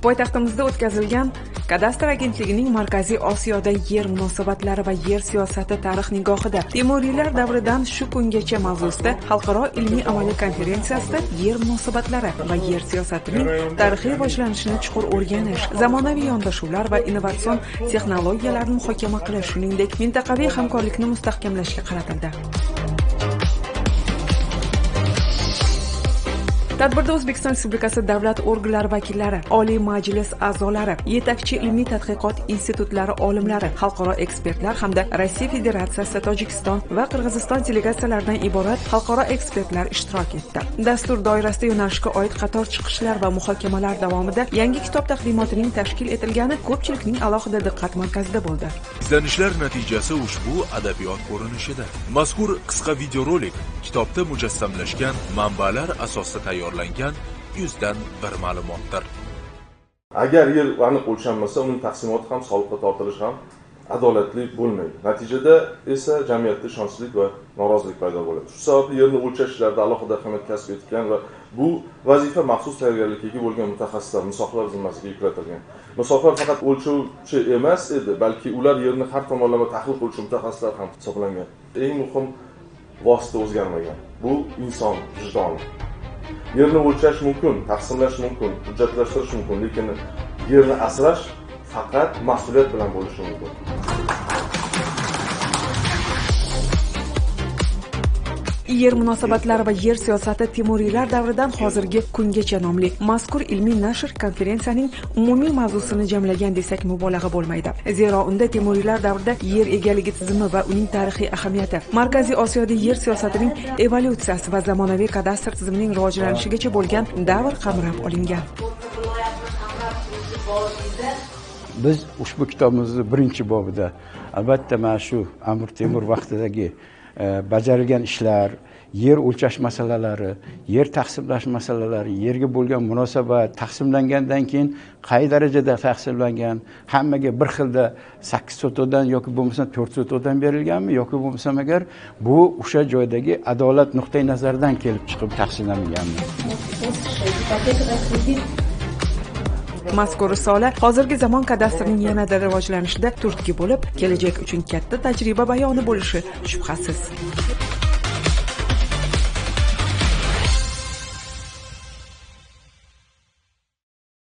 Poytaxtimizda o'tkazilgan Kadastr agentligining Markaziy Osiyoda yer munosabatlari va yer siyosati tarix nigohida Temuriylar davridan shu kungacha mavzusida xalqaro ilmiy amaliy konferensiyasida yer munosabatlari va yer siyosatining tarixiy rivojlanishini chuqur o'rganish, zamonaviy yondashuvlar va innovatsion texnologiyalarni muhokama qilish, shuningdek mintaqaviy hamkorlikni mustahkamlashga qaratildi. Tadbirda O'zbekiston Respublikasi davlat organlari vakillari, Oliy Majlis a'zolari, yetakchi ilmiy tadqiqot institutlari olimlari, xalqaro ekspertlar hamda Rossiya Federatsiyasi, Tojikiston va Qirg'iziston delegatsiyalaridan iborat xalqaro ekspertlar ishtirok etdi. Dastur doirasida yo'nalishga oid qator chiqishlar va muhokamalar davomida yangi kitob taqdimotining tashkil etilgani ko'pchilikning alohida diqqat markazida bo'ldi. Izlanishlar natijasi ushbu adabiyot ko'rinishida. Mazkur qisqa videorolik kitobda mujassamlashgan manbalar asosida tayyorlangan 100dan bir ma'lumotdir. Agar yer aniq o'lchanmasa, uning taqsimoti ham, soliqqa tortilishi ham adolatli bo'lmaydi. Natijada esa jamiyatda ishonchsizlik va norozilik paydo bo'ladi. Shu sababli yerni o'lchash ishlarida alohida ahamiyat kasb etgan va bu vazifa maxsus tayyorgarlikka ega bo'lgan mutaxassislar, musohiblar zimmasiga yuklatilgan. Musohiblar faqat o'lchovchi emas edi, balki ular yerni har tomonlama tahlil qiluvchi mutaxassislar ham hisoblangan. Eng muhim vosita o'zgarmagan. Bu inson vijdoni. Yerni o'lchash mumkin, taqsimlash mumkin, hujjatlashtirish mumkin, lekin yerni asrash faqat mas'uliyat bilan bo'lishi mumkin. Yer munosabatlari va yer siyosati Temuriylar davridan hozirgi kungacha nomli mazkur ilmiy nashr konferensiyaning umumiy mavzusini jamlagan desak mubolag'a bo'lmaydi. Zero unda Temuriylar davrida yer egaligi tizimi va uning tarixiy ahamiyati, Markaziy Osiyoda yer siyosatining evolyutsiyasi va zamonaviy kadastr tizimining rivojlanishigacha bo'lgan davr qamrab olingan. Biz ushbu kitobimizning birinchi bobida albatta mana shu Amir Temur vaqtidagi bajarilgan ishlar, yer o'lchash masalalari, yer taqsimlash masalalari, yerga bo'lgan munosabat, taqsimlangandan keyin qay darajada taqsimlangan, hammaga bir xilda 8 sotodan yoki bo'lmasa 4 sotodan berilganmi yoki bo'lmasa agar bu o'sha joydagi adolat nuqtai nazaridan kelib chiqib taqsimlanganmi? Mazkur risola hozirgi zamon kadastrining yanada rivojlanishida turtki bo'lib, kelajak uchun katta tajriba bayoni bo'lishi shubhasiz.